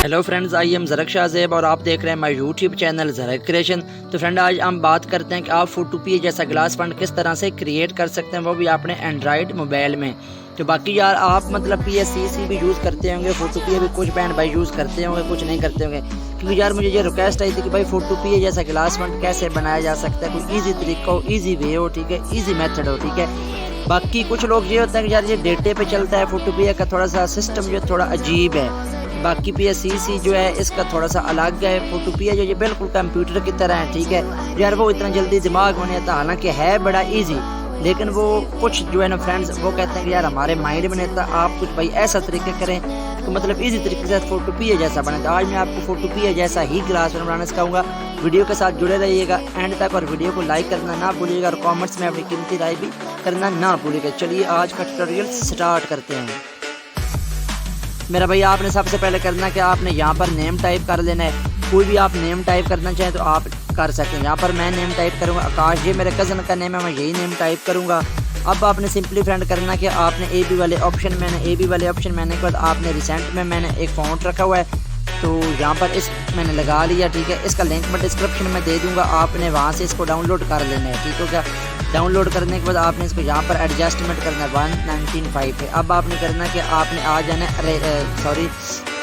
Hello friends, I am Zarak Shahzeb और आप देख रहे हैं my YouTube channel Zarak creation. तो फ्रेंड, आज हम बात करते हैं कि आप फोटोपी जैसा ग्लास फंड किस तरह से क्रिएट कर सकते हैं, वो भी अपने एंड्रॉयड मोबाइल में। तो बाकी यार आप मतलब PSCC भी यूज़ करते होंगे, फोटोपी भी कुछ बहन भाई यूज़ करते होंगे, कुछ नहीं करते होंगे। क्योंकि यार मुझे ये रिक्वेस्ट आई थी कि भाई फोटोपी जैसा ग्लास फंड कैसे बनाया जा सकता है, कोई ईजी तरीका हो, ईजी वे हो, ठीक है, ईजी मेथड हो, ठीक है। बाकी कुछ लोग ये होता है कि यार ये डेटे पे चलता है, फोटोपी का थोड़ा सा सिस्टम जो थोड़ा अजीब है। बाकी PSCC जो है इसका थोड़ा सा अलग है। फोटोपी जो ये बिल्कुल कंप्यूटर की तरह है, ठीक है। यार वो इतना जल्दी दिमाग में नहीं आता, हालांकि है बड़ा इजी, लेकिन वो कुछ जो है ना फ्रेंड्स वो कहते हैं कि यार हमारे माइंड में नहीं आता, आप कुछ भाई ऐसा तरीके करें तो मतलब इजी तरीके से फोटोपी जैसा बने। तो आज मैं आपको फोटोपी जैसा ही ग्लास बनाना सिखाऊंगा। वीडियो के साथ जुड़े रहिएगा एंड तक और वीडियो को लाइक करना ना भूलिएगा और कमेंट्स में अपनी कीमती राय भी करना ना भूलिएगा। चलिए आज का ट्यूटोरियल स्टार्ट करते हैं। मेरा भाई आपने सबसे पहले करना कि आपने यहाँ पर नेम टाइप कर लेना है। कोई भी आप नेम टाइप करना चाहें तो आप कर सकते हैं। यहाँ पर मैं नेम टाइप करूँगा आकाश, ये मेरे कज़न का नेम है, मैं यही नेम टाइप करूँगा। अब आपने सिंपली फ्रेंड करना कि आपने ए बी वाले ऑप्शन मैंने के बाद आपने रिसेंट में मैंने एक फ़ॉन्ट रखा हुआ है, तो यहाँ पर इस मैंने लगा लिया, ठीक है। इसका लिंक मैं डिस्क्रिप्शन में दे दूँगा, आपने वहाँ से इसको डाउनलोड कर लेना है, ठीक हो गया। डाउनलोड करने के बाद आपने इसको यहाँ पर एडजस्टमेंट करना है 195 पे। अब आपने करना कि आपने आ जाना है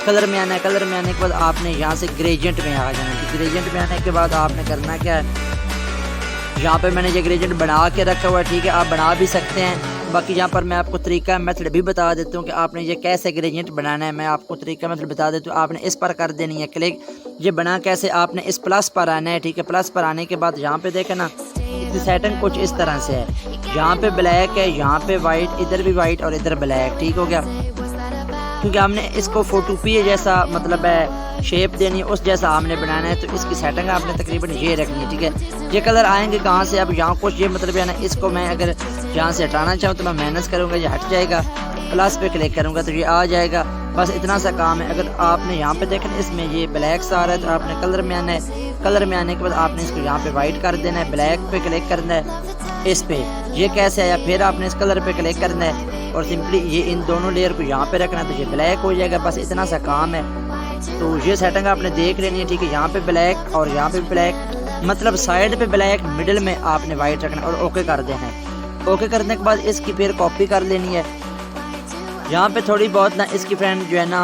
कलर में आना है। कलर में आने के बाद आपने यहाँ से ग्रेडियंट में आ जाना है। ग्रेडियंट में आने के बाद आपने करना क्या है, यहाँ पे मैंने ये ग्रेडियंट बना के रखा हुआ है, ठीक है, आप बना भी सकते हैं। बाकी यहाँ पर मैं आपको तरीका मेथड भी बता देता हूँ कि आपने ये कैसे ग्रेडियंट बनाना है। मैं आपको तरीका मेथड बता देता हूँ। आपने इस पर कर देनी है क्लिक। ये बना कैसे, आपने इस प्लस पर आना है, ठीक है। प्लस पर आने के बाद यहाँ पे देखें ना, इसकी सेटिंग कुछ इस तरह से है। यहाँ पे ब्लैक है, यहाँ पे वाइट, इधर भी वाइट और इधर ब्लैक, ठीक हो गया। क्योंकि हमने इसको फोटोपी जैसा मतलब है शेप देनी है, उस जैसा हमने बनाना है, तो इसकी सेटिंग आपने तकरीबन ये रखनी है, ठीक है। ये कलर आएंगे कहाँ से, अब यहाँ कुछ ये मतलब है ना, इसको मैं अगर यहाँ से हटाना चाहूँ तो मैं माइनस करूँगा, ये हट जाएगा। प्लस पे क्लिक करूँगा तो ये आ जाएगा। बस इतना सा काम है। अगर आपने यहाँ पे देखना इसमें ये ब्लैक सा आ रहा है तो आपने कलर में आना है। कलर में आने के बाद आपने इसको यहाँ पे वाइट कर देना है, ब्लैक पे क्लिक करना है इस पे। ये कैसे आया, फिर आपने इस कलर पे क्लिक करना है और सिंपली ये इन दोनों लेयर को यहाँ पे रखना है तो ये ब्लैक हो जाएगा। बस इतना सा काम है। तो ये सेटिंग आपने देख लेनी है, ठीक है। यहाँ पे ब्लैक और यहाँ पे ब्लैक, मतलब साइड पे ब्लैक, मिडिल में आपने वाइट रखना और ओके कर देना है। ओके करने के बाद इसकी फिर कॉपी कर लेनी है। यहाँ पे थोड़ी बहुत ना इसकी फ्रेंड जो है ना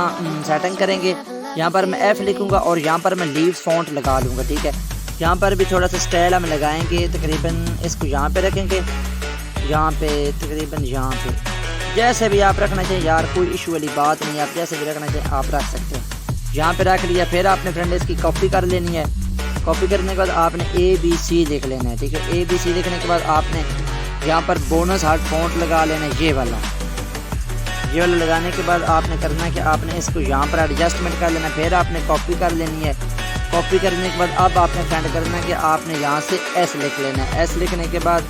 सेटिंग करेंगे। यहाँ पर मैं F लिखूँगा और यहाँ पर मैं लीव्स फॉन्ट लगा लूँगा, ठीक है। यहाँ पर भी थोड़ा सा स्टाइल हम लगाएंगे, तकरीबन इसको यहाँ पे रखेंगे, यहाँ पे तकरीबन यहाँ पे। जैसे भी आप रखना चाहिए यार, कोई इशू वाली बात नहीं है, आप जैसे भी रखना चाहिए आप रख सकते हैं। यहाँ पे रख लिया। फिर आपने फ्रेंड इसकी कॉपी कर लेनी है। कॉपी करने के बाद आपने ABC लिख लेना है, ठीक है। ABC लिखने के बाद आपने यहाँ पर बोनस हार्ट फॉन्ट लगा लेना है, ये वाला लगाने के बाद आपने करना है कि आपने इसको यहाँ पर एडजस्टमेंट कर लेना है। फिर आपने कॉपी कर लेनी है। कॉपी करने के बाद अब आपने फ्रेंड करना है कि आपने यहाँ से S लिख लेना है। S लिखने के बाद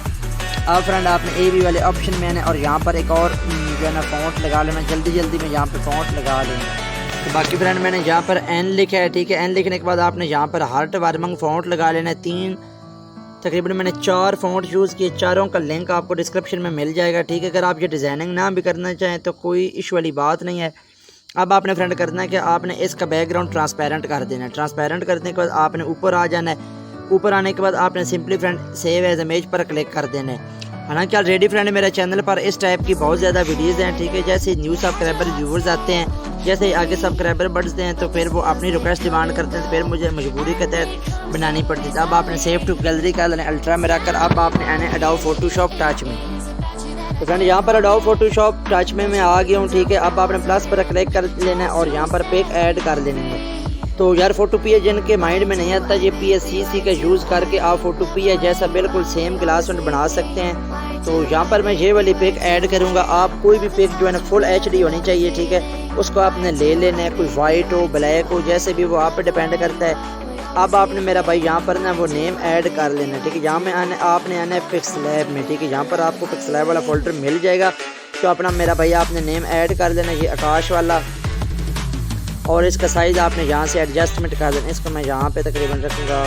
अब फ्रेंड आपने AB वाले ऑप्शन में आना और यहाँ पर एक और जो है ना फॉन्ट लगा लेना। जल्दी में यहाँ पे फॉन्ट लगा लेना। तो बाकी फ्रेंड मैंने यहाँ पर N लिखा है, ठीक है। N लिखने के बाद आपने यहाँ पर हार्ट वार्मंग फॉन्ट लगा लेना है। तकरीबन मैंने 4 फॉन्ट यूज़ किए, चारों का लिंक आपको डिस्क्रिप्शन में मिल जाएगा, ठीक है। अगर आप ये डिज़ाइनिंग ना भी करना चाहें तो कोई इशू वाली बात नहीं है। अब आपने फ्रेंड करना है कि आपने इसका बैकग्राउंड ट्रांसपेरेंट कर देना है। ट्रांसपेरेंट करने के बाद आपने ऊपर आ जाना है। ऊपर आने के बाद आपने simply friend save as image पर क्लिक कर देना है। हालांकि ऑलरेडी फ्रेंड मेरे चैनल पर इस टाइप की बहुत ज़्यादा वीडियोज़ हैं, ठीक है। जैसे न्यू सब्सक्राइबर व्यूवर्स आते हैं, जैसे आगे सब्सक्राइबर बढ़ते हैं तो फिर वो अपनी रिक्वेस्ट डिमांड करते हैं, तो फिर मुझे मजबूरी के तहत बनानी पड़ती है। अब आपने सेव टू गैलरी का लेना अल्ट्रा में रखकर अब आपने आने एडोब फोटोशॉप टच में। तो फ्रेंड यहाँ पर एडोब फोटोशॉप टच में मैं आ गया हूँ, ठीक है। अब आपने प्लस पर क्लिक कर लेना है और यहाँ पर पिक ऐड कर लेना है। तो यार फोटोपी जिनके माइंड में नहीं आता, ये PSCC का यूज़ करके आप फोटोपी जैसा बिल्कुल सेम ग्लास फंड बना सकते हैं। तो यहाँ पर मैं ये वाली पिक ऐड करूँगा। आप कोई भी पिक जो है ना फुल HD होनी चाहिए, ठीक है। उसको आपने ले लेना है, कोई वाइट हो ब्लैक हो जैसे भी वो आप पे डिपेंड करता है। अब आपने मेरा भाई यहाँ पर ना वो नेम ऐड कर लेना है, ठीक है। यहाँ में आपने आना है पिक्सलैब में, ठीक है। यहाँ पर आपको पिक्सलैब वाला फोल्डर मिल जाएगा। तो अपना मेरा भाई आपने नेम ऐड कर लेना, ये आकाश वाला, और इसका साइज़ आपने यहाँ से एडजस्टमेंट कर देना। इसको मैं यहाँ पे तकरीबन रखूँगा,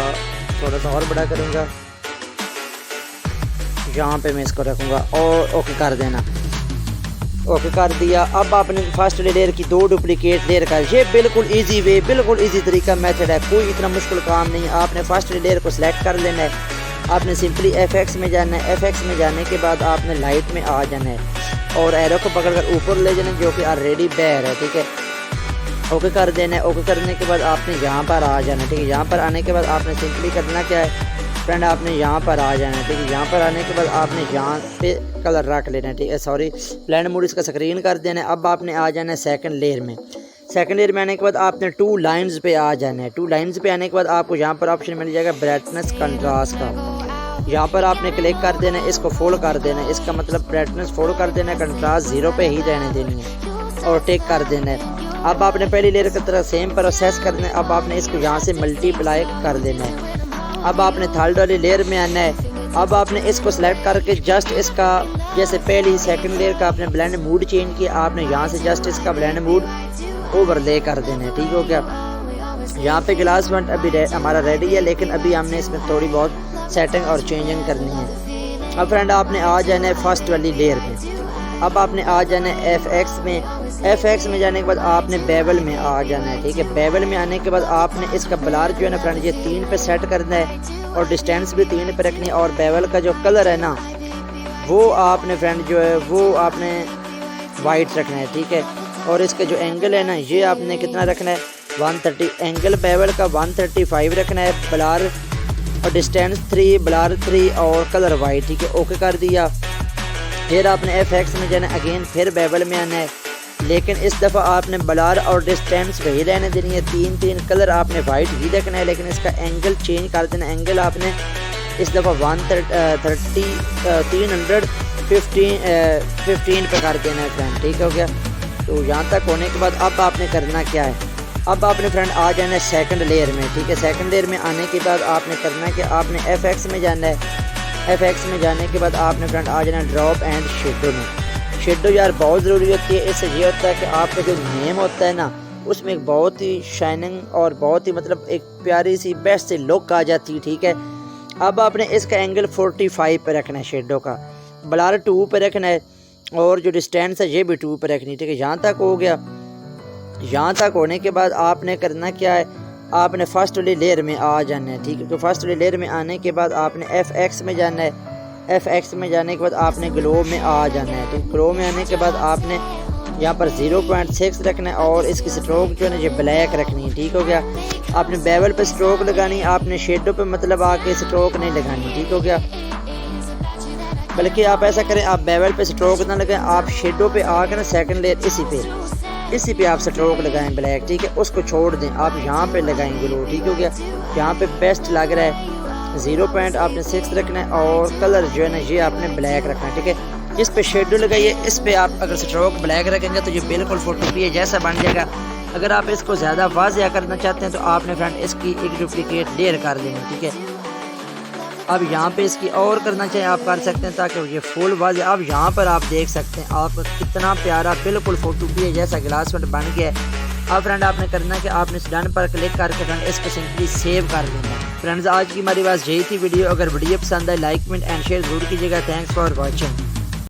थोड़ा सा और बड़ा करूँगा, यहाँ पे मैं इसको रखूँगा और ओके कर देना। ओके कर दिया। अब आपने फर्स्ट लेयर की 2 डुप्लीकेट लेयर कर, ये बिल्कुल इजी वे, बिल्कुल इजी तरीका मेथड है, कोई इतना मुश्किल काम नहीं। आपने फर्स्ट लेयर को सिलेक्ट कर लेना है। आपने सिंपली FX में जाना है। FX में जाने के बाद आपने लाइट में आ जाना है और एरो को पकड़कर ऊपर ले जाना है, जो कि ऑलरेडी बैर है, ठीक है। ओके कर देना है। ओके करने के बाद आपने यहाँ पर आ जाना है, ठीक है। यहाँ पर आने के बाद आपने सिंपली करना क्या है फ्रेंड, आपने यहाँ पर आ जाना है, ठीक है। यहाँ पर आने के बाद आपने यहाँ पे कलर रख लेना है, ठीक है। सॉरी, ब्लेंड मोड इसका स्क्रीन कर देना है। अब आपने आ जाना है सेकंड लेयर में। सेकंड लेयर में आने के बाद आपने 2 लाइंस पे आ जाना है। 2 लाइंस पे आने के बाद आपको यहाँ पर ऑप्शन मिल जाएगा ब्राइटनेस कंट्रास्ट का। यहाँ पर आपने क्लिक कर देना है, इसको फुल कर देना है। इसका मतलब ब्राइटनेस फुल कर देना है, कंट्रास्ट 0 पे ही रहने देनी है और टिक कर देना है। अब आपने पहली लेयर की तरह सेम प्रोसेस करना है। अब आपने इसको यहाँ से मल्टीप्लाई कर देना है। अब आपने थर्ड वाली लेयर में आना है। अब आपने इसको सेलेक्ट करके जस्ट इसका, जैसे पहली सेकंड लेयर का आपने ब्लेंड मूड चेंज किया, आपने यहाँ से जस्ट इसका ब्लेंड मूड ओवरले कर देना है, ठीक हो गया। यहाँ पे ग्लास फंड अभी हमारा रेडी है, लेकिन अभी हमने इसमें थोड़ी बहुत सेटिंग और चेंजिंग करनी है। अब फ्रेंड आपने आ जाना है फर्स्ट वाली लेयर में। अब आपने आ जाना है FX में। FX में जाने के बाद आपने बेवल में आ जाना है, ठीक है। बेवल में आने के बाद आपने इसका ब्लर जो है ना फ्रेंड, ये 3 पे सेट करना है और डिस्टेंस भी 3 पे रखनी है। और बेवल का जो कलर है ना, वो आपने फ्रेंड जो है वो आपने वाइट रखना है, ठीक है। और इसका जो एंगल है ना, ये आपने कितना रखना है 130, एंगल बेवल का 135 रखना है। ब्लर और डिस्टेंस 3, ब्लर 3 और कलर वाइट, ठीक है। ओके कर दिया। फिर आपने FX में जाना है अगेन, फिर बेवल में आना है, लेकिन इस दफ़ा आपने ब्लर और डिस्टेंस वही रहने देनी है। 3 कलर आपने वाइट ही रखना है, लेकिन इसका एंगल चेंज कर देना। एंगल आपने इस दफ़ा 315 पे कर देना है फ्रेंड, ठीक हो गया। तो यहाँ तक होने के बाद अब आपने करना क्या है, अब आपने फ्रेंड आ जाना है सेकंड लेयर में, ठीक है। सेकंड लेयर में आने के बाद आपने करना है कि आपने FX में जाना है। FX में जाने के बाद आपने फ्रेंड आ जाना है ड्रॉप एंड शेडो में। शेडो यार बहुत ज़रूरी होती है। इससे ये होता है कि आपका जो नेम होता है ना, उसमें एक बहुत ही शाइनिंग और बहुत ही मतलब एक प्यारी सी बेस्ट सी लुक आ जाती है, ठीक है। अब आपने इसका एंगल 45 पे रखना है, शेडो का ब्लर 2 पे रखना है और जो डिस्टेंस है ये भी 2 पे रखनी है, ठीक है। यहाँ तक हो गया। यहाँ तक होने के बाद आपने करना क्या है, आपने फर्स्ट वाली लेयर में आ जाना है, ठीक है। तो फर्स्ट वाली लेयर में आने के बाद आपने FX में जाना है। FX में जाने के बाद आपने ग्लो में आ जाना है, तो ग्लो में आने के बाद आपने यहाँ पर 0.6 रखना है और इसकी स्ट्रोक जो है ना ये ब्लैक रखनी है, ठीक हो गया। आपने बेवल पे स्ट्रोक लगानी, आपने शेडो पे मतलब आके स्ट्रोक नहीं लगानी, ठीक हो गया। बल्कि आप ऐसा करें, आप बेवल पे स्ट्रोक ना लगाएं, आप शेडो पे आके ना सेकंड लेयर इसी पे आप स्ट्रोक लगाएं ब्लैक, ठीक है। उसको छोड़ दें, आप यहाँ पे लगाएं ग्लो, ठीक हो गया। यहाँ पे बेस्ट लग रहा है। 0.6 रखना है और कलर जो है ना ये आपने ब्लैक रखना है, ठीक है। जिस पे शेडो लगाइए इस पे आप अगर स्ट्रोक ब्लैक रखेंगे तो ये बिल्कुल फोटोपी जैसा बन जाएगा। अगर आप इसको ज़्यादा वाज़िया करना चाहते हैं तो आपने फ्रेंड इसकी एक डुप्लीकेट लेयर कर देंगे, ठीक है। अब यहाँ पे इसकी और करना चाहिए आप कर सकते हैं ताकि ये फुल वाज़िया। अब यहाँ पर आप देख सकते हैं आपका कितना प्यारा बिल्कुल फोटोपी जैसा ग्लास फ्रंट बन गया है। अब फ्रेंड आपने करना है कि आपने इस डन पर क्लिक करके फ्रेंड इसको सिंपली सेव कर देना है। फ्रेंड्स आज की हमारी बात यही थी वीडियो। अगर वीडियो पसंद आए लाइक कमेंट एंड शेयर जरूर कीजिएगा। Thanks for watching.